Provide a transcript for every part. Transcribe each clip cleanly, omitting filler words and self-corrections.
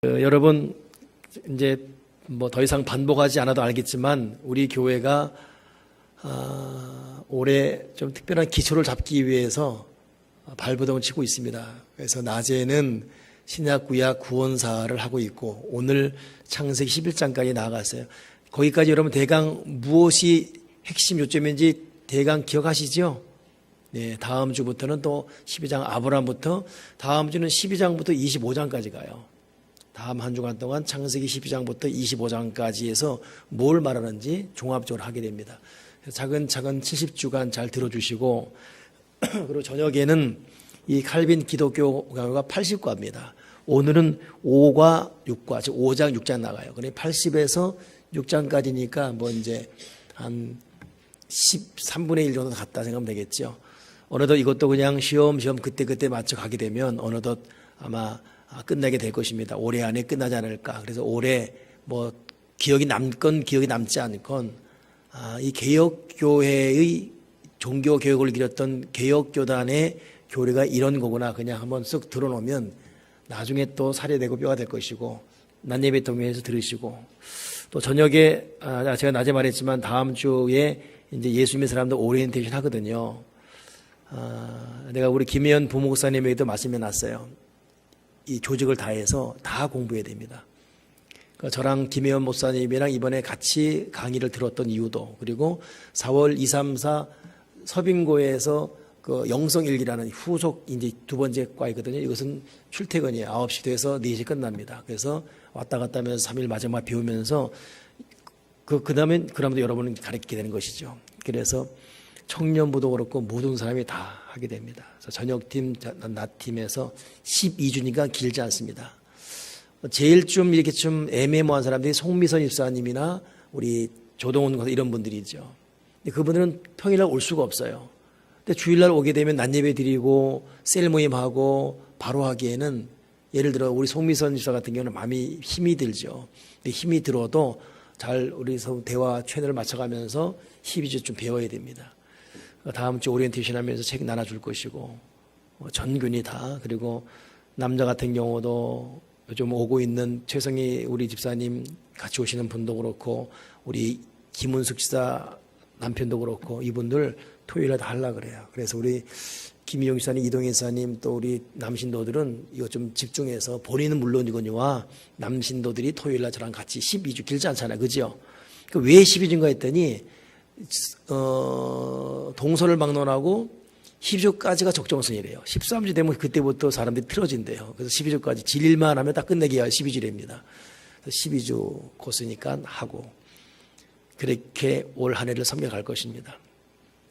여러분 이제 뭐 더 이상 반복하지 않아도 알겠지만 우리 교회가 올해 좀 특별한 기초를 잡기 위해서 발버둥을 치고 있습니다. 그래서 낮에는 신약 구약 구원사를 하고 있고 오늘 창세기 11장까지 나아갔어요. 거기까지 여러분 대강 무엇이 핵심 요점인지 대강 기억하시죠? 네, 다음 주부터는 또 12장 아브라함부터 다음 주는 12장부터 25장까지 가요. 다음 한 주간 동안 창세기 12장부터 25장까지 해서 뭘 말하는지 종합적으로 하게 됩니다. 차근차근 70주간 잘 들어주시고 그리고 저녁에는 이 칼빈 기독교 강요가 80과입니다. 오늘은 5과 6과, 즉 5장 6장 나가요. 그러니까 80에서 6장까지니까 뭐 이제 한 13분의 1 정도 갔다 생각하면 되겠죠. 어느덧 이것도 그냥 시험시험 그때그때 맞춰 가게 되면 어느덧 아마 끝나게 될 것입니다. 올해 안에 끝나지 않을까. 그래서 올해 뭐 기억이 남건 기억이 남지 않건 이 개혁교회의 종교개혁을 기렸던 개혁교단의 교리가 이런 거구나 그냥 한번 쓱 들어놓으면 나중에 또 살해되고 뼈가 될 것이고 낮예배 통해서 들으시고 또 저녁에 제가 낮에 말했지만 다음 주에 이제 예수 믿는 사람들 오리엔테이션 하거든요. 내가 우리 김혜연 부목사님에게도 말씀해 놨어요. 이 조직을 다해서 다 공부해야 됩니다. 그러니까 저랑 김혜연 목사님이랑 이번에 같이 강의를 들었던 이유도 그리고 4월 2, 3, 4 서빙고에서 그 영성일기라는 후속 이제 두 번째 과이거든요. 이것은 출퇴근이에요. 9시 돼서 4시 끝납니다. 그래서 왔다 갔다 하면서 3일 마지막 배우면서 그 다음에 그러면도 여러분은 가르치게 되는 것이죠. 그래서 청년부도 그렇고 모든 사람이 다 하게 됩니다. 그래서 저녁팀, 낮팀에서 12주니까 길지 않습니다. 제일 좀 이렇게 좀 애매모호한 사람들이 송미선 입사님이나 우리 조동훈 이런 분들이죠. 근데 그분들은 평일날 올 수가 없어요. 근데 주일날 오게 되면 낮예배 드리고 셀 모임하고 바로 하기에는 예를 들어 우리 송미선 입사 같은 경우는 마음이 힘이 들죠. 근데 힘이 들어도 잘 우리 대화 채널을 맞춰가면서 12주 좀 배워야 됩니다. 다음 주 오리엔테이션 하면서 책 나눠줄 것이고 전균이 다 그리고 남자 같은 경우도 요즘 오고 있는 최성희 우리 집사님 같이 오시는 분도 그렇고 우리 김은숙 지사 남편도 그렇고 이분들 토요일에 다 하려고 그래요. 그래서 우리 김희용 지사님, 이동현 지사님 또 우리 남신도들은 이거 좀 집중해서 본인은 물론이거니와 남신도들이 토요일날 저랑 같이 12주 길지 않잖아요. 그죠? 왜 12주인가 했더니 동서를 막론하고 12주까지가 적정선이래요. 13주 되면 그때부터 사람들이 틀어진대요. 그래서 12주까지 질일만 하면 딱 끝내기가 12주랍니다. 12주 코스니까 하고 그렇게 올 한 해를 섬겨갈 것입니다.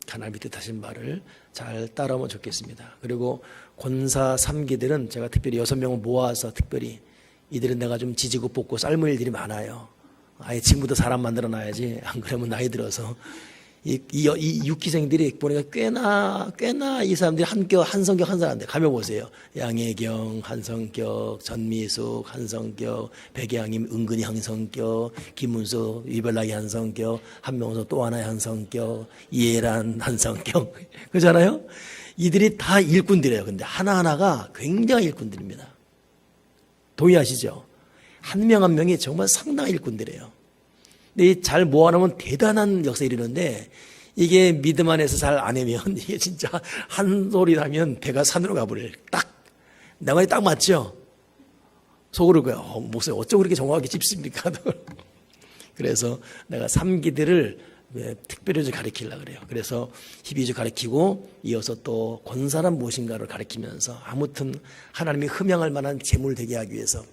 하나님의 뜻하신 말을 잘 따라오면 좋겠습니다. 그리고 권사 3기들은 제가 특별히 6명을 모아서 특별히 이들은 내가 좀 지지고 뽑고 삶을 일들이 많아요. 아예 지금부터 사람 만들어 놔야지. 안 그러면 나이 들어서. 이 6기생들이 보니까 꽤나 이 사람들이 한성격 한 사람들. 가면 보세요. 양혜경, 한성격, 전미숙, 한성격, 백예양님 은근히 한성격, 김문수, 이별나기 한성격, 한명서 또 하나의 한성격, 이해란 한성격. 그렇잖아요? 이들이 다 일꾼들이에요. 근데 하나하나가 굉장히 일꾼들입니다. 동의하시죠? 한 명 한 명이 정말 상당한 일꾼들이에요. 근데 잘 모아놓으면 대단한 역사에 이르는데 이게 믿음 안에서 잘 안 하면 이게 진짜 한 소리 나면 배가 산으로 가버려요. 딱. 내 말이 딱 맞죠? 속으로 목소리 어쩌고 그렇게 정확하게 짚습니까? 그래서 내가 3기들을 특별히 가르치려고 그래요. 그래서 12주 가르치고 이어서 또 권사란 무엇인가를 가르치면서 아무튼 하나님이 흠양할 만한 제물 되게 하기 위해서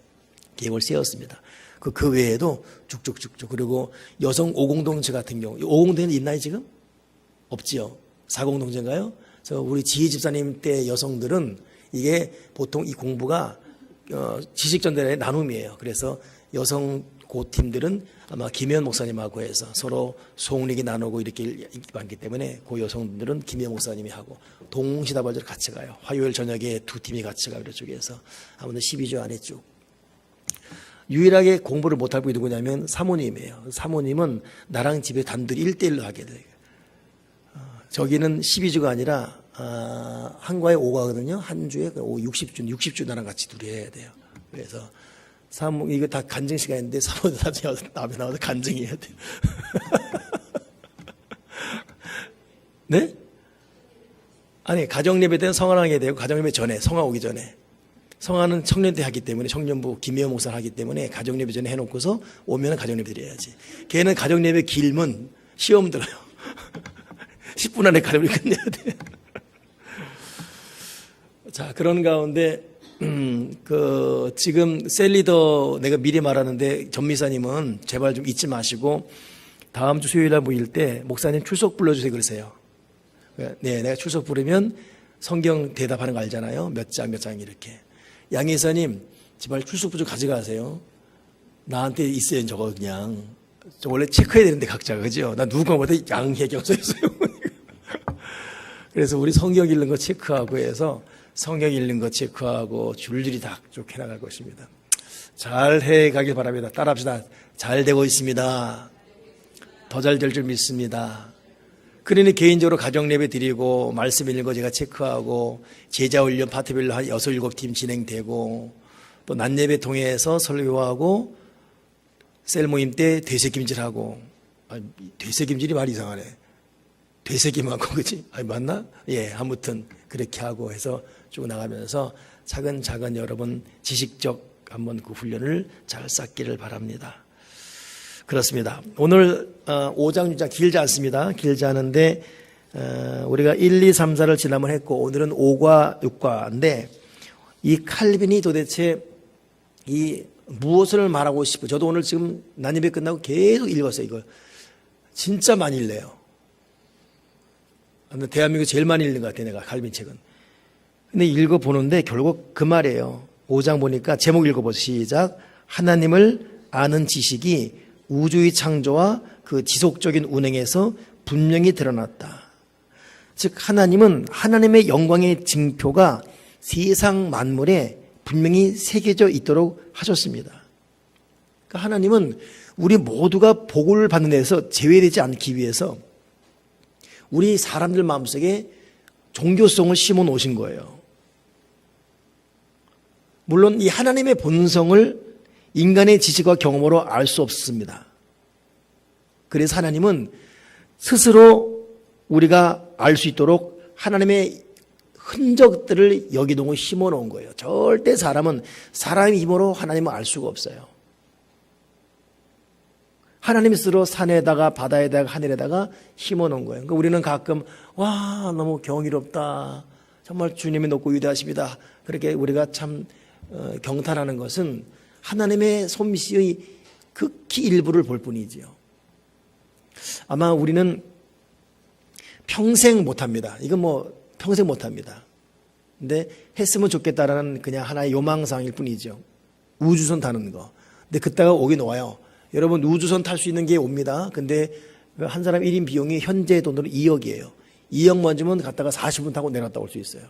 계획을 세웠습니다. 그 외에도 쭉쭉쭉쭉 그리고 여성 5공동체 같은 경우 5공동체는 있나요 지금? 없지요. 4공동체인가요? 그래서 우리 지혜 집사님 때 여성들은 이게 보통 이 공부가 지식전달의 나눔이에요. 그래서 여성 고팀들은 아마 김혜연 목사님하고 해서 서로 소홍리기 나누고 이렇게 많기 때문에 그 여성들은 김혜연 목사님이 하고 동시다발적으로 같이 가요. 화요일 저녁에 두 팀이 같이 가요. 이쪽에서 아무튼 12주 안에 쭉 유일하게 공부를 못하고 누구냐면 사모님이에요. 사모님은 나랑 집에 단둘이 1대1로 하게 돼요. 저기는 12주가 아니라 한과에 5가거든요. 한 주에 60주 나랑 같이 둘이 해야 돼요. 그래서 이거 다 간증 시간인데 사모도 다 앞에 나와서 간증해야 돼요. 네? 아니, 가정예배 때는 성화하게 되고, 가정예배 전에, 성화 오기 전에. 성화는 청년 때 하기 때문에, 청년부 김혜원 목사를 하기 때문에, 가정예배 전에 해놓고서 오면 가정예배 드려야지. 걔는 가정예배 길면 시험 들어요. 10분 안에 가정예배 끝내야 돼. 자, 그런 가운데, 지금 셀리더 내가 미리 말하는데, 전미사님은 제발 좀 잊지 마시고, 다음 주 수요일 날 모일 때, 목사님 출석 불러주세요. 그러세요. 네, 내가 출석 부르면 성경 대답하는 거 알잖아요. 몇 장 이렇게. 양이사님, 제발 출석부 좀 가져가세요. 나한테 있어요, 저거 그냥. 저 원래 체크해야 되는데 각자가, 그죠? 나 누군가보다 양혜경 써있어요. 그래서 우리 성경 읽는 거 체크하고 해서 성경 읽는 거 체크하고 줄줄이 다 쭉 해나갈 것입니다. 잘 해가길 바랍니다. 따라합시다. 잘 되고 있습니다. 더 잘 될 줄 믿습니다. 그러니 개인적으로 가정 예배 드리고 말씀 읽는 거 제가 체크하고 제자 훈련 파트별로 한 6, 7팀 진행되고 또 낮 예배 통해서 설교하고 셀 모임 때 되새김질하고 되새김질이 말 이상하네. 되새김하고 그치? 맞나? 예, 아무튼 그렇게 하고 해서 쭉 나가면서 차근차근 여러분 지식적 한번 그 훈련을 잘 쌓기를 바랍니다. 그렇습니다. 오늘 5장, 6장 길지 않습니다. 길지 않은데 우리가 1, 2, 3, 4를 지난번 했고 오늘은 5과 6과인데 이 칼빈이 도대체 이 무엇을 말하고 싶어? 저도 오늘 지금 난입이 끝나고 계속 읽었어요. 이걸 진짜 많이 읽네요. 대한민국 제일 많이 읽는 것 같아요. 내가 칼빈 책은. 근데 읽어보는데 결국 그 말이에요. 5장 보니까 제목 읽어보세요. 시작. 하나님을 아는 지식이 우주의 창조와 그 지속적인 운행에서 분명히 드러났다. 즉 하나님은 하나님의 영광의 징표가 세상 만물에 분명히 새겨져 있도록 하셨습니다. 그러니까 하나님은 우리 모두가 복을 받는 데서 제외되지 않기 위해서 우리 사람들 마음속에 종교성을 심어 놓으신 거예요. 물론 이 하나님의 본성을 인간의 지식과 경험으로 알 수 없습니다. 그래서 하나님은 스스로 우리가 알 수 있도록 하나님의 흔적들을 여기동을 심어 놓은 거예요. 절대 사람은 사람의 힘으로 하나님을 알 수가 없어요. 하나님이 스스로 산에다가 바다에다가 하늘에다가 심어 놓은 거예요. 그러니까 우리는 가끔 와 너무 경이롭다. 정말 주님이 높고 위대하십니다. 그렇게 우리가 참 경탄하는 것은 하나님의 솜씨의 극히 일부를 볼 뿐이지요. 아마 우리는 평생 못합니다. 이건 뭐 평생 못합니다. 근데 했으면 좋겠다라는 그냥 하나의 요망상일 뿐이죠. 우주선 타는 거. 근데 그때가 오긴 와요. 여러분 우주선 탈 수 있는 게 옵니다. 근데 한 사람 1인 비용이 현재 돈으로 2억이에요. 2억만 주면 갔다가 40분 타고 내려갔다 올 수 있어요.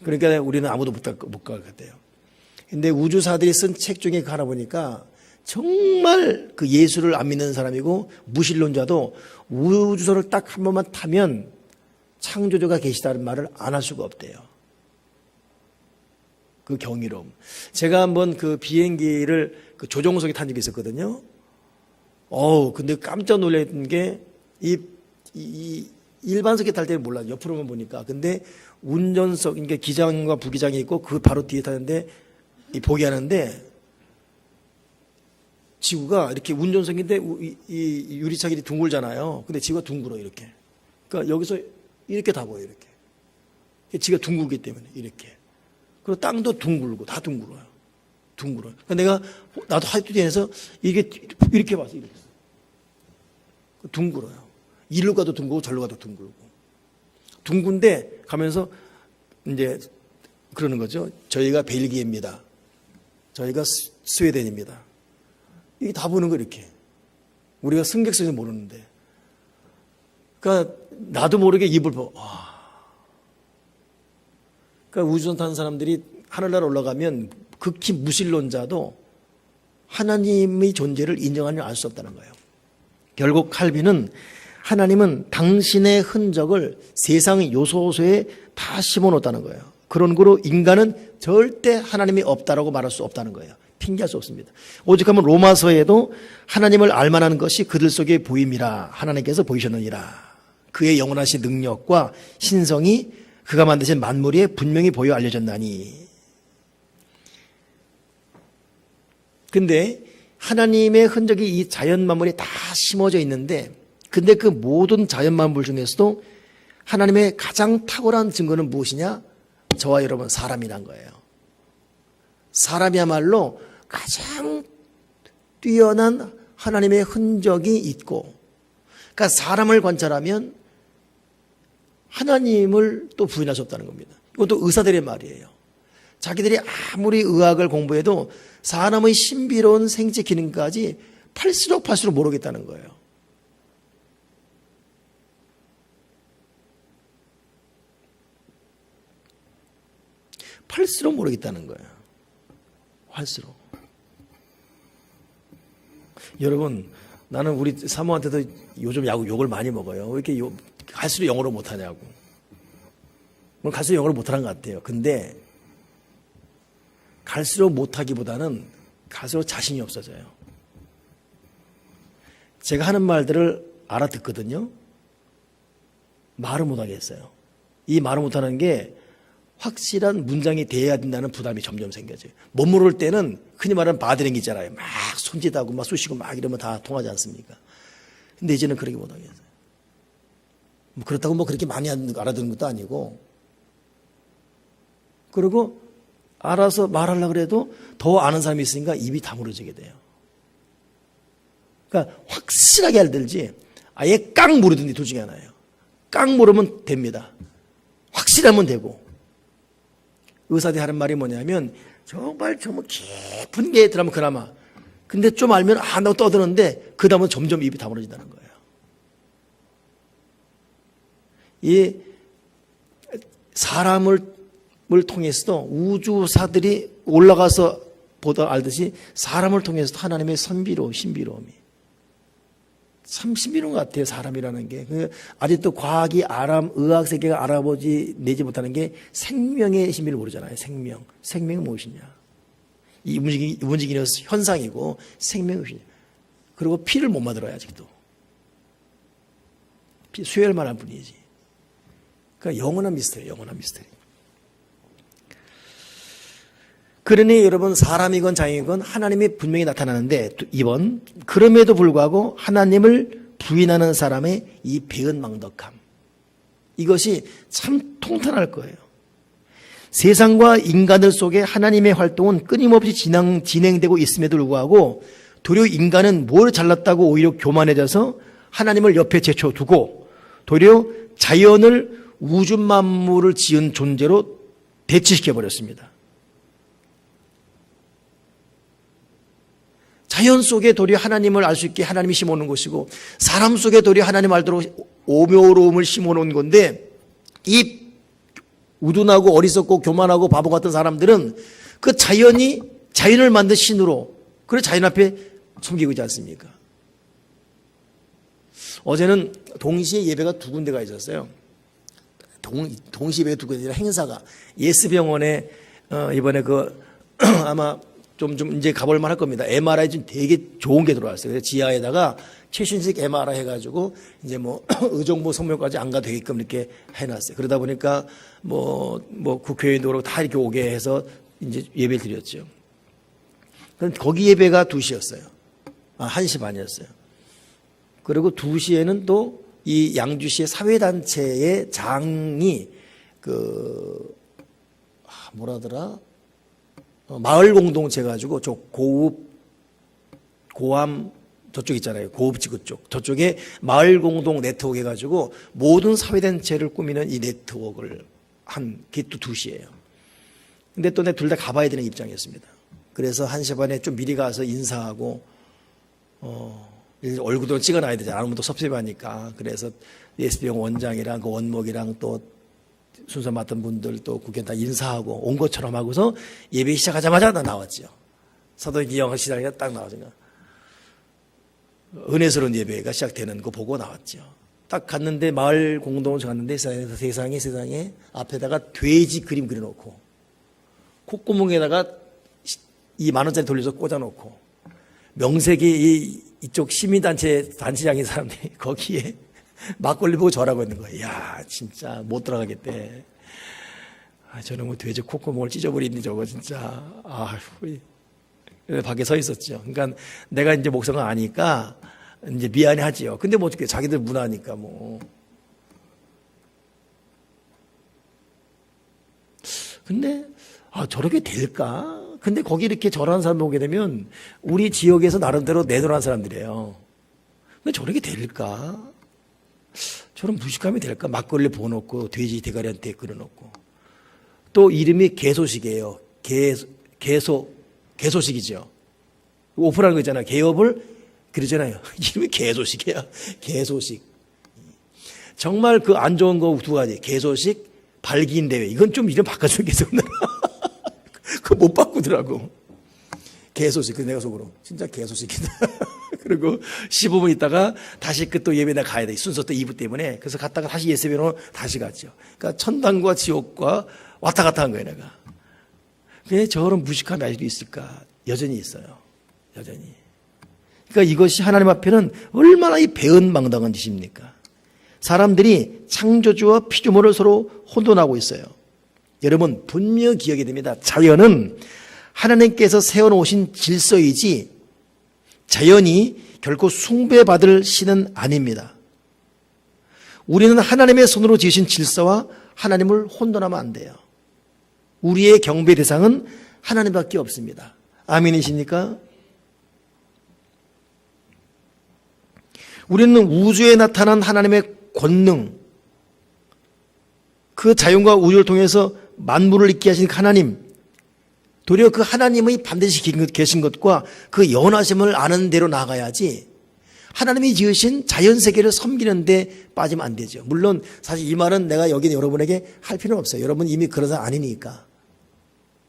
그러니까 우리는 아무도 못 갈 것 같아요. 근데 우주사들이 쓴 책 중에 하나 보니까 정말 그 예수를 안 믿는 사람이고 무신론자도 우주선을 딱 한 번만 타면 창조주가 계시다는 말을 안 할 수가 없대요. 그 경이로움. 제가 한번 그 비행기를 그 조종석에 탄 적이 있었거든요. 근데 깜짝 놀랐던 게 이 일반석에 탈 때는 몰라요. 옆으로만 보니까. 근데 운전석, 그러니까 기장과 부기장이 있고 그 바로 뒤에 타는데 보게 하는데 지구가 이렇게 운전석인데 이 유리창이 둥글잖아요. 근데 지구가 둥글어 이렇게. 그러니까 여기서 이렇게 다 보여 이렇게. 지구가 둥글기 때문에 이렇게. 그리고 땅도 둥글고 다 둥글어요. 둥글어요. 그러니까 나도 하이트디에서 이게 이렇게 봐서 이렇게. 둥글어요. 이리로 가도 둥글고 저리로 가도 둥글고. 둥근데 가면서 이제 그러는 거죠. 저희가 벨기에입니다. 저희가 스웨덴입니다. 이게 다 보는 거 이렇게. 우리가 승객선에서 모르는데. 그러니까 나도 모르게 입을 봐. 그러니까 우주선 타는 사람들이 하늘나라 올라가면 극히 무신론자도 하나님의 존재를 인정하는 알 수 없다는 거예요. 결국 칼빈은 하나님은 당신의 흔적을 세상의 요소소에 다 심어놓았다는 거예요. 그런 거로 인간은 절대 하나님이 없다라고 말할 수 없다는 거예요. 핑계할 수 없습니다. 오죽하면 로마서에도 하나님을 알만한 것이 그들 속에 보임이라 하나님께서 보이셨느니라. 그의 영원하신 능력과 신성이 그가 만드신 만물 위에 분명히 보여 알려졌나니. 근데 하나님의 흔적이 이 자연 만물에 다 심어져 있는데, 근데 그 모든 자연 만물 중에서도 하나님의 가장 탁월한 증거는 무엇이냐? 저와 여러분 사람이란 거예요. 사람이야말로 가장 뛰어난 하나님의 흔적이 있고, 그러니까 사람을 관찰하면 하나님을 또 부인할 수 없다는 겁니다. 이것도 의사들의 말이에요. 자기들이 아무리 의학을 공부해도 사람의 신비로운 생체 기능까지 팔수록 모르겠다는 거예요. 팔수록 모르겠다는 거예요. 할수록. 여러분, 나는 우리 사모한테도 요즘 욕을 많이 먹어요. 왜 이렇게 갈수록 영어를 못하냐고. 갈수록 영어를 못하는 것 같아요. 근데 갈수록 못하기보다는 갈수록 자신이 없어져요. 제가 하는 말들을 알아듣거든요. 말을 못하겠어요. 이 말을 못하는 게 확실한 문장이 돼야 된다는 부담이 점점 생겨져요. 못 모를 때는 흔히 말하는 바디랭귀 있잖아요. 막 손짓하고 막 쑤시고 막 이러면 다 통하지 않습니까? 근데 이제는 그렇게 못하겠어요. 그렇다고 그렇게 많이 알아듣는 것도 아니고, 그리고 알아서 말하려고 해도 더 아는 사람이 있으니까 입이 다물어지게 돼요. 그러니까 확실하게 알들지 아예 깡 모르든지 둘 중에 하나예요. 깡 모르면 됩니다. 확실하면 되고. 의사들이 하는 말이 뭐냐면 정말 깊은 게 들어가면 그나마, 근데 좀 알면 나 떠드는데 그 다음은 점점 입이 다물어진다는 거예요. 이 사람을 통해서도 우주사들이 올라가서 보다 알듯이 사람을 통해서도 하나님의 신비로움이 참 신비로운 것 같아요. 사람이라는 게. 아직도 과학이 의학 세계가 내지 못하는 게 생명의 신비를 모르잖아요. 생명이 무엇이냐. 이 움직이는 현상이고 생명이 무엇이냐. 그리고 피를 못 만들어요. 아직도. 수혈만 할 뿐이지. 그러니까 영원한 미스터리. 그러니 여러분, 사람이건 장이건 하나님이 분명히 나타나는데, 2번, 그럼에도 불구하고 하나님을 부인하는 사람의 이 배은망덕함, 이것이 참 통탄할 거예요. 세상과 인간들 속에 하나님의 활동은 끊임없이 진행되고 있음에도 불구하고 도리어 인간은 뭘 잘났다고 오히려 교만해져서 하나님을 옆에 제쳐두고 도리어 자연을, 우주 만물을 지은 존재로 대치시켜버렸습니다. 자연 속에 도리어 하나님을 알 수 있게 하나님이 심어놓은 것이고, 사람 속에 도리어 하나님 알도록 오묘로움을 심어놓은 건데, 이 우둔하고 어리석고 교만하고 바보 같은 사람들은 그 자연을 만든 신으로, 그래 자연 앞에 섬기고 있지 않습니까? 어제는 동시에 예배가 두 군데가 있었어요. 동시에 예배가 두 군데라 행사가 예스병원에 이번에 아마 좀 이제 가볼 만할 겁니다. MRI 좀 되게 좋은 게 들어왔어요. 그래서 지하에다가 최신식 MRI 해가지고 이제 의정부 성묘까지 안 가도 되게끔 이렇게 해놨어요. 그러다 보니까 국회의원도 다 이렇게 오게 해서 이제 예배를 드렸죠. 그럼 거기 예배가 2시였어요. 1시 반이었어요. 그리고 2시에는 또 이 양주시의 사회단체의 장이 뭐라더라? 마을 공동체 가지고 고암 저쪽 있잖아요. 고읍지구 쪽. 저쪽에 마을 공동 네트워크 해가지고 모든 사회단체를 꾸미는 이 네트워크를 한 게 또 2시예요. 근데 또 둘 다 가봐야 되는 입장이었습니다. 그래서 1시 반에 좀 미리 가서 인사하고, 얼굴도 찍어놔야 되잖아요. 아무도 또 섭섭하니까. 그래서 예스병 원장이랑 그 원목이랑 또 순서 맡은 분들 또 국회 다 인사하고 온 것처럼 하고서 예배 시작하자마자 나 나왔죠. 사도기영 시장에 딱 나와서 은혜스러운 예배가 시작되는 거 보고 나왔죠. 딱 갔는데 마을 공동체 갔는데 세상에 앞에다가 돼지 그림 그려놓고 콧구멍에다가 이 10,000원짜리 돌려서 꽂아놓고 명색이 이쪽 시민단체장인 사람들이 거기에 막걸리 보고 절하고 있는 거예요. 야, 진짜 못 들어가겠대. 저는 뭐 돼지 콧구멍을 찢어버리니 저거 진짜. 밖에 서 있었죠. 그러니까 내가 이제 목성을 아니까 이제 미안해 하지요. 근데 뭐 어떻게 자기들 문화니까 뭐. 근데 저렇게 될까? 근데 거기 이렇게 절하는 사람 보게 되면 우리 지역에서 나름대로 내놓은 사람들이에요. 근데 저렇게 될까? 저런 무식함이 될까? 막걸리 부어놓고 돼지 대가리한테 끓여놓고. 또 이름이 개소식이에요. 개소식이죠. 오픈하는 거 있잖아요. 개업을 그러잖아요. 이름이 개소식이야. 개소식. 정말 그 안 좋은 거 두 가지. 개소식, 발기인 대회. 이건 좀 이름 바꿔주겠어. 그거 못 바꾸더라고. 개소식. 그 내가 속으로. 진짜 개소식이다. 그리고 15분 있다가 다시 그 또 예배나 가야 돼. 순서 또 2부 때문에. 그래서 갔다가 다시 예배로 다시 갔죠. 그러니까 천당과 지옥과 왔다 갔다 한 거예요, 내가. 왜 저런 무식함이 아직도 있을까? 여전히 있어요. 여전히. 그러니까 이것이 하나님 앞에는 얼마나 이 배은망당한 짓입니까? 사람들이 창조주와 피조물을 서로 혼돈하고 있어요. 여러분 분명히 기억해야 됩니다. 자연은 하나님께서 세워놓으신 질서이지 자연이 결코 숭배받을 신은 아닙니다. 우리는 하나님의 손으로 지으신 질서와 하나님을 혼돈하면 안 돼요. 우리의 경배 대상은 하나님밖에 없습니다. 아멘이십니까? 우리는 우주에 나타난 하나님의 권능, 그 자연과 우주를 통해서 만물을 있게 하신 하나님, 도리어 그 하나님의 반드시 계신 것과 그 연하심을 아는 대로 나아가야지 하나님이 지으신 자연세계를 섬기는 데 빠지면 안 되죠. 물론 사실 이 말은 내가 여기 여러분에게 할 필요는 없어요. 여러분 이미 그런 사람 아니니까.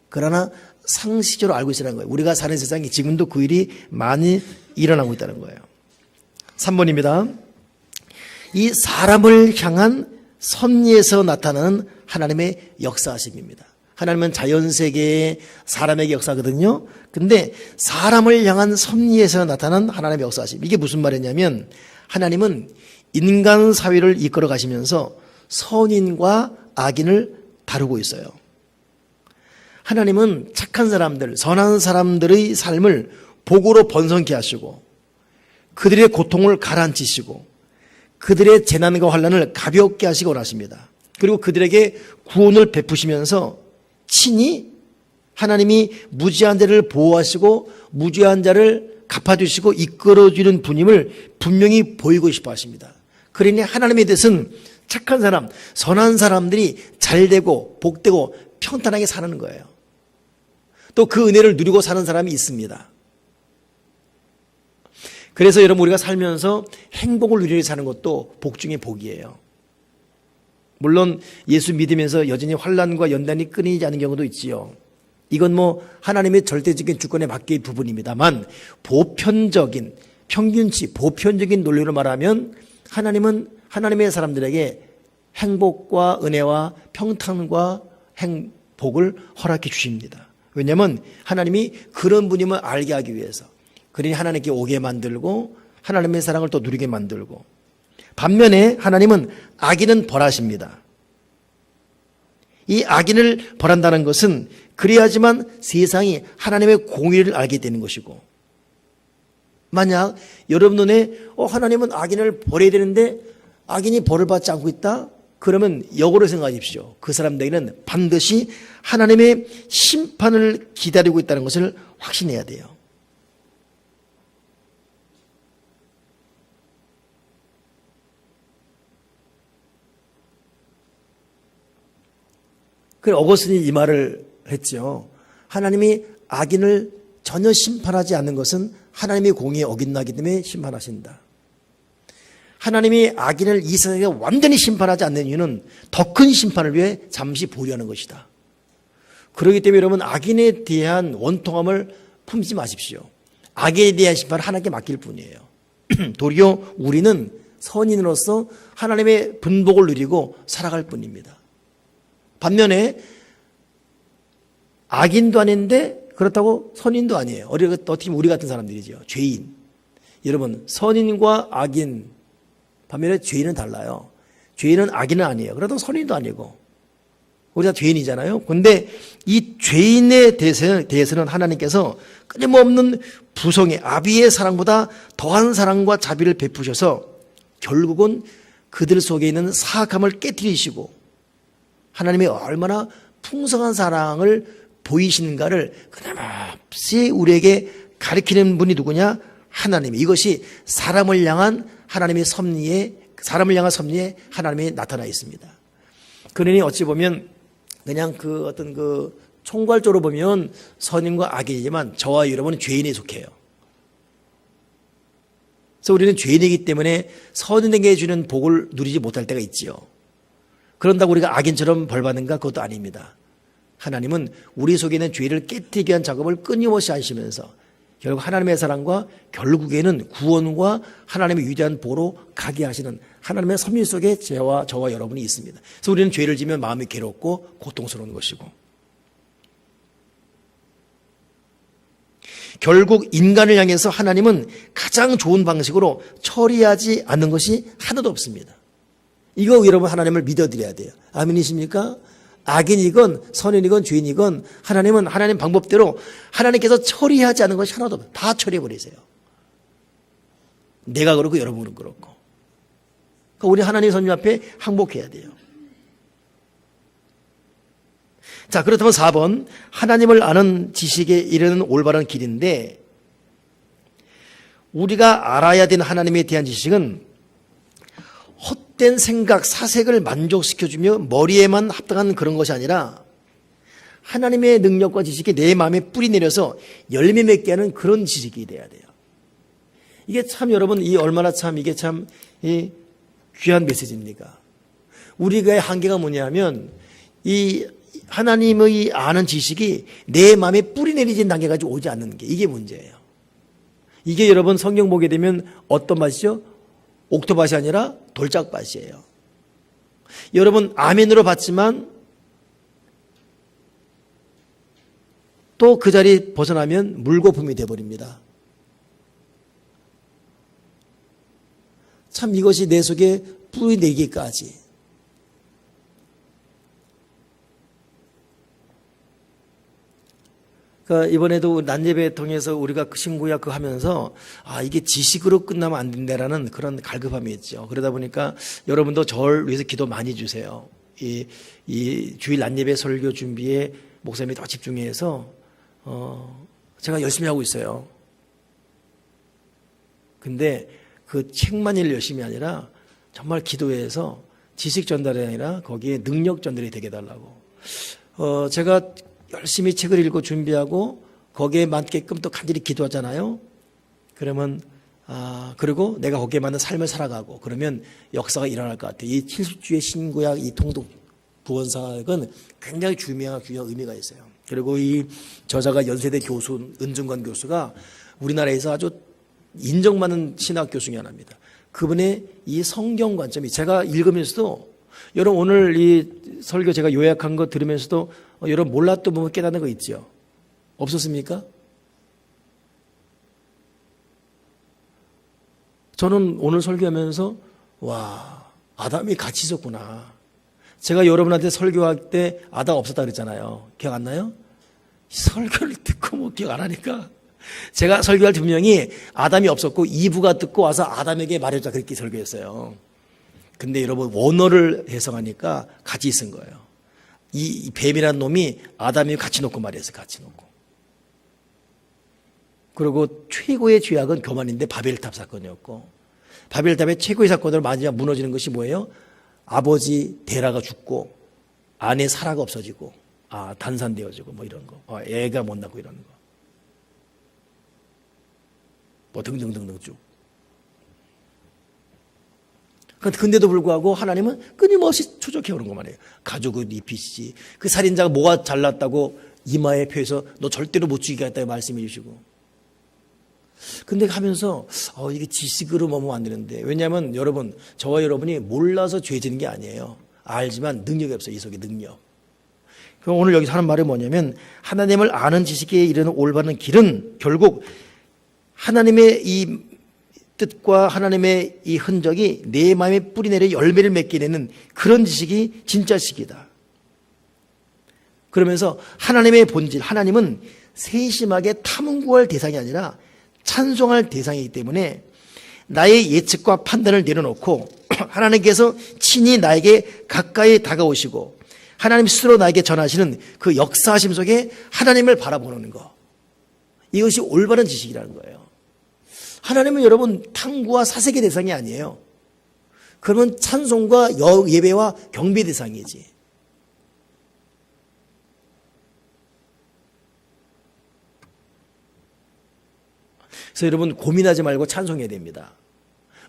그러나 상식적으로 알고 있으라는 거예요. 우리가 사는 세상이 지금도 그 일이 많이 일어나고 있다는 거예요. 3번입니다. 이 사람을 향한 섭리에서 나타나는 하나님의 역사하심입니다. 하나님은 자연세계에 사람에게 역사하거든요. 근데 사람을 향한 섭리에서 나타난 하나님의 역사하심. 이게 무슨 말이냐면 하나님은 인간 사회를 이끌어 가시면서 선인과 악인을 다루고 있어요. 하나님은 착한 사람들, 선한 사람들의 삶을 복으로 번성케 하시고 그들의 고통을 가라앉히시고 그들의 재난과 환난을 가볍게 하시기 원하십니다. 그리고 그들에게 구원을 베푸시면서 친히 하나님이 무지한 자를 보호하시고 무지한 자를 갚아주시고 이끌어주는 분임을 분명히 보이고 싶어 하십니다. 그러니 하나님의 뜻은 착한 사람, 선한 사람들이 잘되고 복되고 평탄하게 사는 거예요. 또 그 은혜를 누리고 사는 사람이 있습니다. 그래서 여러분 우리가 살면서 행복을 누리며 사는 것도 복 중에 복이에요. 물론 예수 믿으면서 여전히 환난과 연단이 끊이지 않는 경우도 있지요. 이건 뭐 하나님의 절대적인 주권에 맡길 부분입니다만 보편적인 평균치 보편적인 논리로 말하면 하나님은 하나님의 사람들에게 행복과 은혜와 평탄과 행복을 허락해 주십니다. 왜냐하면 하나님이 그런 분임을 알게 하기 위해서 그러니 하나님께 오게 만들고 하나님의 사랑을 또 누리게 만들고 반면에 하나님은 악인은 벌하십니다. 이 악인을 벌한다는 것은 그래야지만 세상이 하나님의 공의를 알게 되는 것이고 만약 여러분 눈에 하나님은 악인을 벌해야 되는데 악인이 벌을 받지 않고 있다? 그러면 역으로 생각하십시오. 그 사람들에게는 반드시 하나님의 심판을 기다리고 있다는 것을 확신해야 돼요. 그래서 어거스틴이 이 말을 했죠. 하나님이 악인을 전혀 심판하지 않는 것은 하나님의 공의에 어긋나기 때문에 심판하신다. 하나님이 악인을 이 세상에 완전히 심판하지 않는 이유는 더 큰 심판을 위해 잠시 보류하는 것이다. 그렇기 때문에 여러분 악인에 대한 원통함을 품지 마십시오. 악에 대한 심판을 하나님께 맡길 뿐이에요. 도리어 우리는 선인으로서 하나님의 분복을 누리고 살아갈 뿐입니다. 반면에 악인도 아닌데 그렇다고 선인도 아니에요. 어떻게 보면 우리 같은 사람들이죠. 죄인. 여러분, 선인과 악인, 반면에 죄인은 달라요. 죄인은 악인은 아니에요. 그래도 선인도 아니고. 우리가 죄인이잖아요. 그런데 이 죄인에 대해서는 하나님께서 끊임없는 부성의 아비의 사랑보다 더한 사랑과 자비를 베푸셔서 결국은 그들 속에 있는 사악함을 깨뜨리시고 하나님이 얼마나 풍성한 사랑을 보이시는가를 끊임없이 우리에게 가르치는 분이 누구냐? 하나님이. 이것이 사람을 향한 섭리에 하나님이 나타나 있습니다. 그러니 어찌 보면 그냥 총괄적으로 보면 선인과 악인이지만 저와 여러분은 죄인에 속해요. 그래서 우리는 죄인이기 때문에 선인에게 주는 복을 누리지 못할 때가 있지요. 그런다고 우리가 악인처럼 벌받는가? 그것도 아닙니다. 하나님은 우리 속에 있는 죄를 깨뜨리기 위한 작업을 끊임없이 하시면서 결국 하나님의 사랑과 결국에는 구원과 하나님의 위대한 보로 가게 하시는 하나님의 섭리 속에 저와 여러분이 있습니다. 그래서 우리는 죄를 지면 마음이 괴롭고 고통스러운 것이고 결국 인간을 향해서 하나님은 가장 좋은 방식으로 처리하지 않는 것이 하나도 없습니다. 이거 여러분 하나님을 믿어드려야 돼요. 아멘이십니까? 악인이건 선인이건 죄인이건 하나님은 하나님 방법대로 하나님께서 처리하지 않은 것이 하나도 없어요. 다 처리해버리세요. 내가 그렇고 여러분은 그렇고. 그러니까 우리 하나님의 선님 앞에 항복해야 돼요. 자, 그렇다면 4번 하나님을 아는 지식에 이르는 올바른 길인데 우리가 알아야 되는 하나님에 대한 지식은 헛된 생각, 사색을 만족시켜주며 머리에만 합당한 그런 것이 아니라 하나님의 능력과 지식이 내 마음에 뿌리 내려서 열매 맺게 하는 그런 지식이 돼야 돼요. 이게 참 여러분 이게 참 귀한 메시지입니까? 우리가 한계가 뭐냐면 이 하나님의 아는 지식이 내 마음에 뿌리 내리진 단계까지 오지 않는 게 이게 문제예요. 이게 여러분 성경 보게 되면 어떤 맛이죠? 옥토밭이 아니라 돌짝밭이에요. 여러분 아멘으로 받지만 또 그 자리 벗어나면 물거품이 되어버립니다. 참 이것이 내 속에 뿌리 내기까지 그러니까 이번에도 난예배 통해서 우리가 신구약 하면서 이게 지식으로 끝나면 안 된다라는 그런 갈급함이 있죠. 그러다 보니까 여러분도 저를 위해서 기도 많이 주세요. 이 주일 난예배 설교 준비에 목사님이 더 집중해서 제가 열심히 하고 있어요. 근데 그 책만 열심히 아니라 정말 기도해서 지식 전달이 아니라 거기에 능력 전달이 되게 해달라고. 제가 열심히 책을 읽고 준비하고 거기에 맞게끔 또 간절히 기도하잖아요. 그러면 그리고 내가 거기에 맞는 삶을 살아가고 그러면 역사가 일어날 것 같아요. 이 70주의 신구약 이 통독 구원사역은 굉장히 중요한 의미가 있어요. 그리고 이 저자가 연세대 교수 은중관 교수가 우리나라에서 아주 인정받는 신학 교수 중에 하나입니다. 그분의 이 성경 관점이 제가 읽으면서도 여러분 오늘 이 설교 제가 요약한 거 들으면서도 여러분 몰랐던 부분 깨닫는 거 있죠? 없었습니까? 저는 오늘 설교하면서 와 아담이 같이 있었구나. 제가 여러분한테 설교할 때 아담 없었다 그랬잖아요. 기억 안 나요? 설교를 듣고 뭐 기억 안 하니까 제가 설교할 때 분명히 아담이 없었고 이브가 듣고 와서 아담에게 말해줬다 그렇게 설교했어요. 근데 여러분 원어를 해석하니까 같이 있은 거예요. 이 뱀이라는 놈이 아담이 같이 놓고 말했어요. 같이 놓고. 그리고 최고의 죄악은 교만인데 바벨탑 사건이었고 바벨탑의 최고의 사건으로 마지막 무너지는 것이 뭐예요? 아버지 데라가 죽고 아내 사라가 없어지고 단산되어지고 뭐 이런 거 애가 못 낳고 이런 거 뭐 등등등등 쭉. 근데도 불구하고 하나님은 끊임없이 추적해오는 거 말이에요. 가족을 입히시지. 그 살인자가 뭐가 잘났다고 이마에 펴서 너 절대로 못 죽이게 했다고 말씀해 주시고. 근데 하면서 이게 지식으로 머무면 안 되는데 왜냐하면 여러분 저와 여러분이 몰라서 죄 짓는 게 아니에요. 알지만 능력이 없어요. 이 속에 능력. 그럼 오늘 여기서 하는 말이 뭐냐면 하나님을 아는 지식에 이르는 올바른 길은 결국 하나님의 이 뜻과 하나님의 이 흔적이 내 마음에 뿌리내려 열매를 맺게 되는 그런 지식이 진짜 지식이다. 그러면서 하나님의 본질, 하나님은 세심하게 탐구할 대상이 아니라 찬송할 대상이기 때문에 나의 예측과 판단을 내려놓고 하나님께서 친히 나에게 가까이 다가오시고 하나님 스스로 나에게 전하시는 그 역사하심 속에 하나님을 바라보는 것. 이것이 올바른 지식이라는 거예요. 하나님은 여러분 탐구와 사색의 대상이 아니에요. 그러면 찬송과 예배와 경배 대상이지. 그래서 여러분 고민하지 말고 찬송해야 됩니다.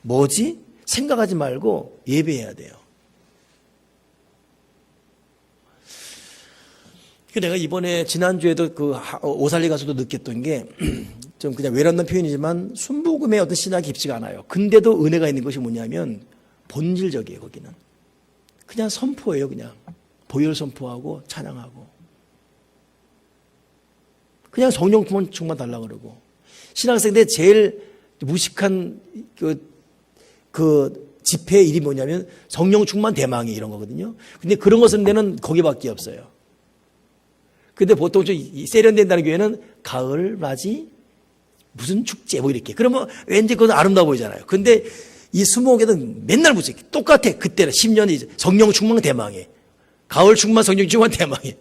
뭐지? 생각하지 말고 예배해야 돼요. 내가 이번에 지난주에도 그 오살리 가서도 느꼈던 게 좀 그냥 외람된 표현이지만 순복음의 어떤 신학이 깊지가 않아요. 근데도 은혜가 있는 것이 뭐냐면 본질적이에요. 거기는 그냥 선포예요. 그냥 보혈 선포하고 찬양하고 그냥 성령 충만 달라고 그러고 신학생 때 제일 무식한 그 집회의 일이 뭐냐면 성령 충만 대망이 이런 거거든요. 근데 그런 것은 데는 거기밖에 없어요. 근데 보통 좀 세련된다는 교회는 가을 맞이 무슨 축제 뭐 이렇게 그러면 왠지 그건 아름다워 보이잖아요. 근데 이 수목에는 맨날 무슨 똑같아. 그때는 10년이 성령 충만 대망이 가을 충만 성령 충만 대망이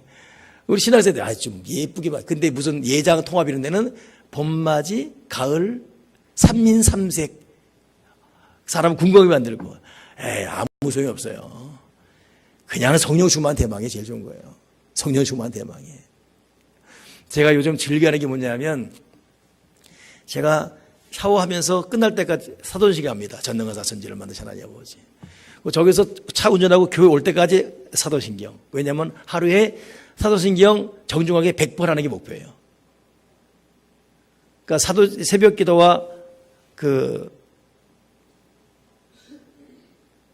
우리 신학생들 좀 예쁘게 봐. 근데 무슨 예장 통합 이런 데는 봄맞이 가을 삼민삼색 사람 궁금하게 만들고 아무 소용이 없어요. 그냥 성령 충만 대망이 제일 좋은 거예요. 성령 충만 대망이. 제가 요즘 즐겨하는 게 뭐냐면 제가 샤워하면서 끝날 때까지 사도신경 합니다. 전능하사 천지를 만드신 하나님 아버지. 저기서 차 운전하고 교회 올 때까지 사도신경. 왜냐하면 하루에 사도신경 정중하게 100번 하는 게 목표예요. 그러니까 새벽 기도와 그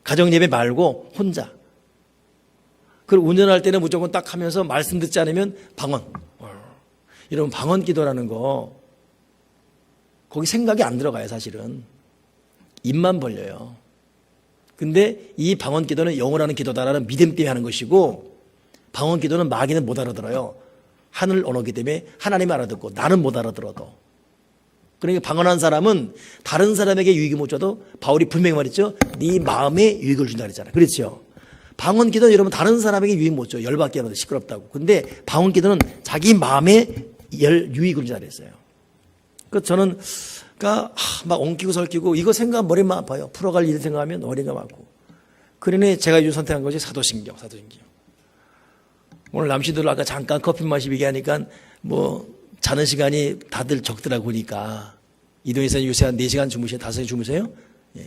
가정 예배 말고 혼자. 그리고 운전할 때는 무조건 딱 하면서 말씀 듣지 않으면 방언. 여러분 방언 기도라는 거 거기 생각이 안 들어가요. 사실은 입만 벌려요. 근데 이 방언 기도는 영어라는 기도다라는 믿음 때문에 하는 것이고 방언 기도는 마귀는 못 알아들어요. 하늘 언어기 때문에 하나님이 알아듣고 나는 못 알아들어도. 그러니까 방언한 사람은 다른 사람에게 유익이 못 줘도 바울이 분명히 말했죠. 네 마음에 유익을 준다 그랬잖아요. 그렇죠. 방언 기도는 여러분 다른 사람에게 유익 못 줘요. 열받게 하면서 시끄럽다고. 근데 방언 기도는 자기 마음에 유익을 준다 그랬어요. 그 저는 막 엉키고 설키고 이거 생각하면 머리만 아파요. 풀어갈 일 생각하면 머리가 아프고. 그러니 제가 요즘 선택한 것이 사도신경. 오늘 남씨들 아까 잠깐 커피 마시고 얘기하니까 뭐 자는 시간이 다들 적더라고 보니까 이동희사님 요새 한 4시간 주무세요? 5시간 주무세요? 예.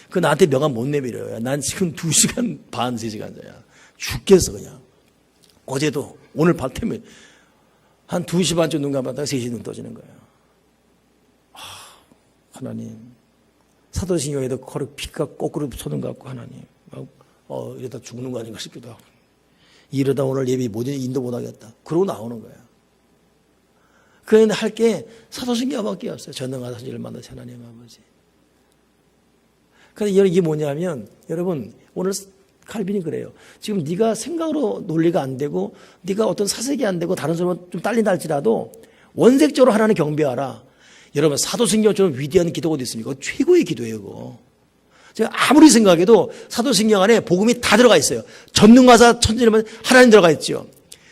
그 나한테 명함 못 내밀어요. 난 지금 2시간 반, 3시간 자야. 죽겠어 그냥. 어제도 오늘 밤때문에 한 2시 반쯤 눈 감았다가 3시 눈 떠지는 거예요. 하나님 사도신경에도 피가 거꾸로 솟는 것 같고 하나님 이러다 죽는 거 아닌가 싶기도 하고 이러다 오늘 예배 못 인도 못하겠다. 그러고 나오는 거예요. 그런데 할 게 사도신경밖에 없어요. 전능하신 이를 만나신 하나님 아버지. 그런데 이게 뭐냐면 여러분 오늘 칼빈이 그래요. 지금 네가 생각으로 논리가 안 되고 네가 어떤 사색이 안 되고 다른 사람은 좀 딸린다 할지라도 원색적으로 하나님 경배하라. 여러분 사도신경처럼 위대한 기도가 어디 있습니까? 최고의 기도예요. 그거. 제가 아무리 생각해도 사도신경 안에 복음이 다 들어가 있어요. 전능하사 천지는 하나님 들어가 있죠.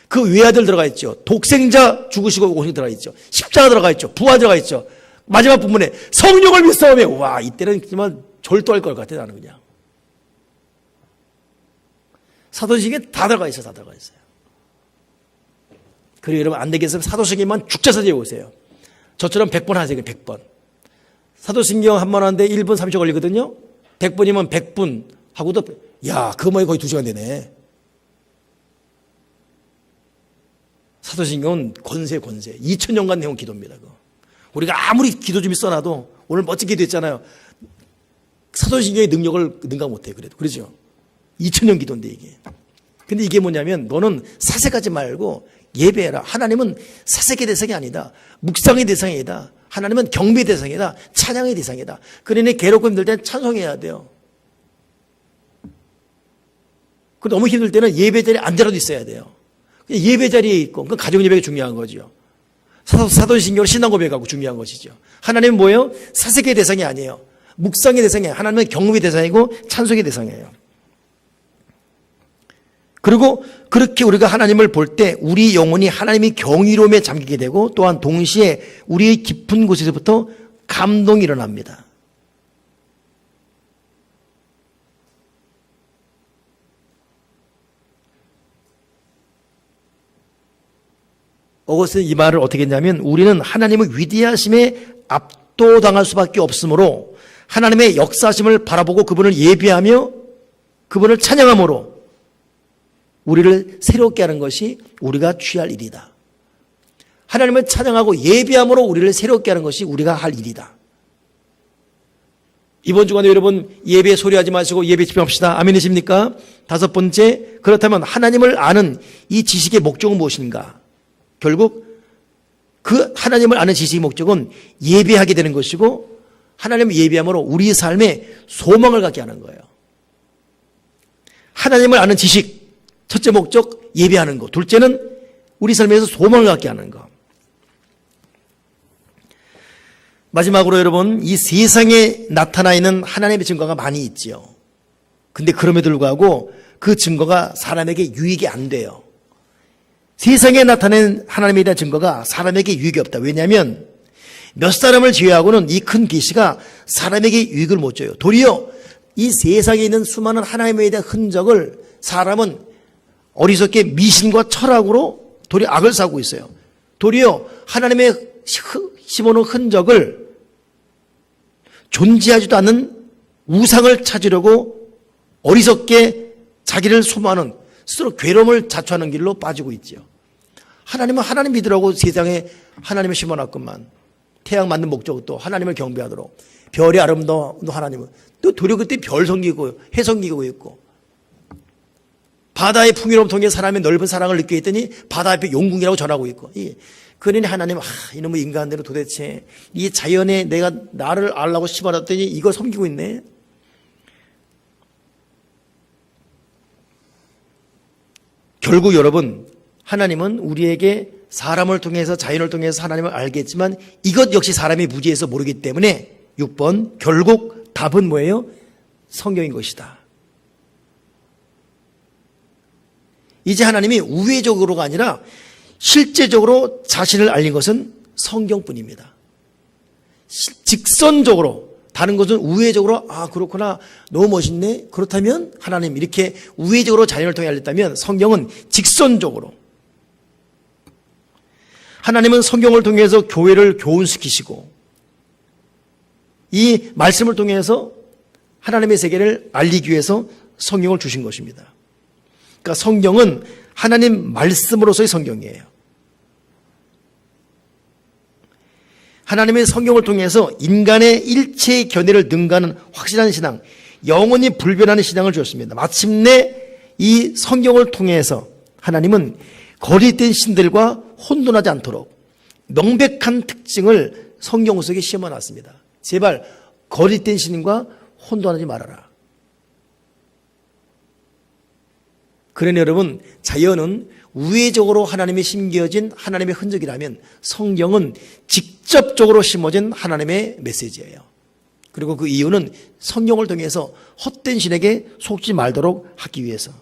그 외아들 들어가 있죠. 독생자 죽으시고 오신 들어가 있죠. 십자가 들어가 있죠. 부활 들어가 있죠. 마지막 부분에 성령을 믿사오며 와 이때는 정말 절도할 것 같아 나는 그냥. 사도신경에 다 들어가 있어요. 다 들어가 있어요. 그리고 여러분 안 되겠으면 사도신경만 죽자서 외우세요. 저처럼 100번 하세요. 100번. 사도신경 한 번 하는데 1분 30초 걸리거든요. 100번이면 100분 하고도 그거 거의 2시간 되네. 사도신경은 권세 2000년간 내용 기도입니다. 그거. 우리가 아무리 기도 좀 써놔도 오늘 멋진 기도했잖아요. 사도신경의 능력을 능가 못해 그래도. 그렇죠? 2000년 기도인데 이게. 근데 이게 뭐냐면 너는 사색하지 말고 예배해라. 하나님은 사색의 대상이 아니다. 묵상의 대상이다. 하나님은 경배의 대상이다. 찬양의 대상이다. 그러니 괴롭고 힘들 때는 찬송해야 돼요. 너무 힘들 때는 예배 자리에 앉아라도 있어야 돼요. 예배 자리에 있고, 그 가정 예배가 중요한 거죠. 사도신경으로 신앙 고백하고 중요한 것이죠. 하나님은 뭐예요? 사색의 대상이 아니에요. 묵상의 대상이에요. 하나님은 경배의 대상이고 찬송의 대상이에요. 그리고 그렇게 우리가 하나님을 볼 때 우리 영혼이 하나님의 경이로움에 잠기게 되고 또한 동시에 우리의 깊은 곳에서부터 감동이 일어납니다. 어거스틴 이 말을 어떻게 했냐면 우리는 하나님의 위대하심에 압도당할 수밖에 없으므로 하나님의 역사심을 바라보고 그분을 예배하며 그분을 찬양함으로 우리를 새롭게 하는 것이 우리가 취할 일이다. 하나님을 찬양하고 예배함으로 우리를 새롭게 하는 것이 우리가 할 일이다. 이번 주간에 여러분 예배 소리하지 마시고 예배 집중합시다. 아멘이십니까? 다섯 번째, 그렇다면 하나님을 아는 이 지식의 목적은 무엇인가? 결국 그 하나님을 아는 지식의 목적은 예배하게 되는 것이고 하나님을 예배함으로 우리 삶에 소망을 갖게 하는 거예요. 하나님을 아는 지식, 첫째 목적 예배하는 것, 둘째는 우리 삶에서 소망을 갖게 하는 것. 마지막으로 여러분 이 세상에 나타나 있는 하나님의 증거가 많이 있지요. 근데 그럼에도 불구하고 그 증거가 사람에게 유익이 안 돼요. 세상에 나타낸 하나님에 대한 증거가 사람에게 유익이 없다. 왜냐하면 몇 사람을 제외하고는 이 큰 계시가 사람에게 유익을 못 줘요. 도리어 이 세상에 있는 수많은 하나님에 대한 흔적을 사람은 어리석게 미신과 철학으로 도리어 악을 사고 있어요. 도리어 하나님의 심어놓은 흔적을 존재하지도 않는 우상을 찾으려고 어리석게 자기를 소모하는 스스로 괴로움을 자초하는 길로 빠지고 있죠. 하나님은 하나님 믿으라고 세상에 하나님을 심어놨건만 태양 만든 목적은 또 하나님을 경배하도록 별의 아름다운 하나님은 또 도리어 그때 별 섬기고 해 섬기고 있고 바다의 풍요로움 통해 사람의 넓은 사랑을 느끼게 했더니 바다 앞에 용궁이라고 전하고 있고 그러니 하나님 이놈의 인간들은 도대체 이 자연에 내가 나를 알라고 심어놨더니 이걸 섬기고 있네. 결국 여러분 하나님은 우리에게 사람을 통해서 자연을 통해서 하나님을 알겠지만 이것 역시 사람이 무지해서 모르기 때문에 6번 결국 답은 뭐예요? 성경인 것이다. 이제 하나님이 우회적으로가 아니라 실제적으로 자신을 알린 것은 성경뿐입니다. 직선적으로 다른 것은 우회적으로 그렇구나 너무 멋있네 그렇다면 하나님 이렇게 우회적으로 자연을 통해 알렸다면 성경은 직선적으로 하나님은 성경을 통해서 교회를 교훈시키시고 이 말씀을 통해서 하나님의 세계를 알리기 위해서 성경을 주신 것입니다. 그러니까 성경은 하나님 말씀으로서의 성경이에요. 하나님의 성경을 통해서 인간의 일체의 견해를 능가하는 확실한 신앙, 영원히 불변하는 신앙을 주었습니다. 마침내 이 성경을 통해서 하나님은 거짓된 신들과 혼돈하지 않도록 명백한 특징을 성경 속에 심어놨습니다. 제발 거짓된 신과 혼돈하지 말아라. 그러니 여러분 자연은 우회적으로 하나님이 심겨진 하나님의 흔적이라면 성경은 직접적으로 심어진 하나님의 메시지예요. 그리고 그 이유는 성경을 통해서 헛된 신에게 속지 말도록 하기 위해서.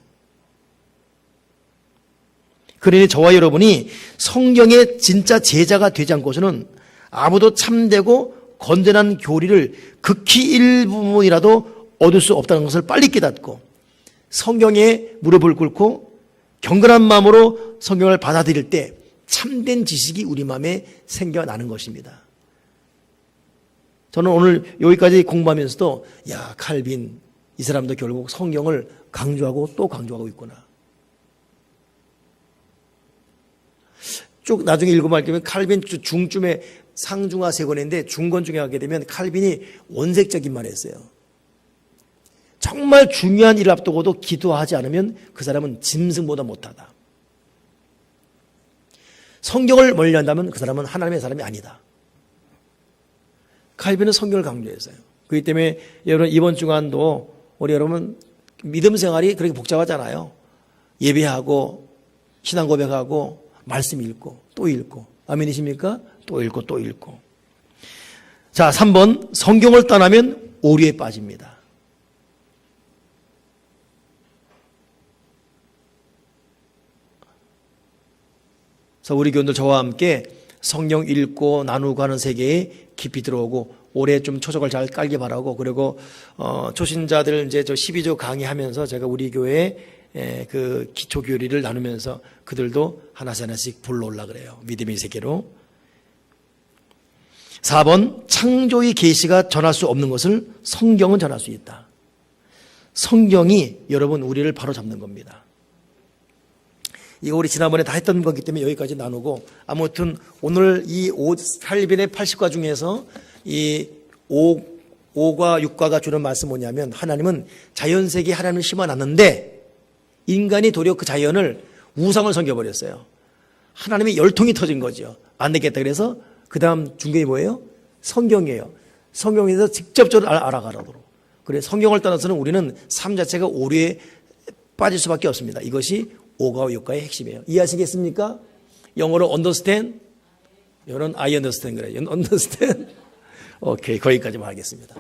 그러니 저와 여러분이 성경의 진짜 제자가 되지 않고서는 아무도 참되고 건전한 교리를 극히 일부분이라도 얻을 수 없다는 것을 빨리 깨닫고 성경에 무릎을 꿇고 경건한 마음으로 성경을 받아들일 때 참된 지식이 우리 마음에 생겨나는 것입니다. 저는 오늘 여기까지 공부하면서도 칼빈 이 사람도 결국 성경을 강조하고 또 강조하고 있구나. 쭉 나중에 읽어볼 때면 칼빈 중쯤에 상중하 세 권인데 중건 중에 하게 되면 칼빈이 원색적인 말을 했어요. 정말 중요한 일을 앞두고도 기도하지 않으면 그 사람은 짐승보다 못하다. 성경을 멀리한다면 그 사람은 하나님의 사람이 아니다. 칼빈은 성경을 강조했어요. 그렇기 때문에 여러분 이번 주간도 우리 여러분 믿음 생활이 그렇게 복잡하잖아요. 예배하고 신앙 고백하고 말씀 읽고 또 읽고 아멘이십니까? 또 읽고 또 읽고. 자, 3번 성경을 떠나면 오류에 빠집니다. 그래서 우리 교인들 저와 함께 성경 읽고 나누고 하는 세계에 깊이 들어오고 올해 좀 초석을 잘 깔기 바라고, 그리고 초신자들 이제 저 12조 강의하면서 제가 우리 교회에 그 기초 교리를 나누면서 그들도 하나씩 불러올라 그래요. 믿음의 세계로. 4번 창조의 계시가 전할 수 없는 것을 성경은 전할 수 있다. 성경이 여러분 우리를 바로 잡는 겁니다. 이거 우리 지난번에 다 했던 거기 때문에 여기까지 나누고, 아무튼 오늘 이 칼빈의 80과 중에서 이 5과 6과가 주는 말씀 뭐냐면, 하나님은 자연세계에 하나님을 심어놨는데 인간이 도리어 그 자연을 우상을 섬겨버렸어요. 하나님의 열통이 터진 거죠. 안 되겠다. 그래서 그 다음 중간이 뭐예요? 성경이에요. 성경에서 직접적으로 알아가도록. 그래, 성경을 떠나서는 우리는 삶 자체가 오류에 빠질 수밖에 없습니다. 이것이 5과 6과의 핵심이에요. 이해하시겠습니까? 영어로 understand? 여러분 I understand 그래요. understand? 오케이, 거기까지만 하겠습니다.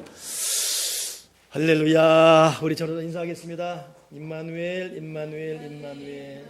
할렐루야. 우리 저로도 인사하겠습니다. 임마누엘, 임마누엘, 임마누엘.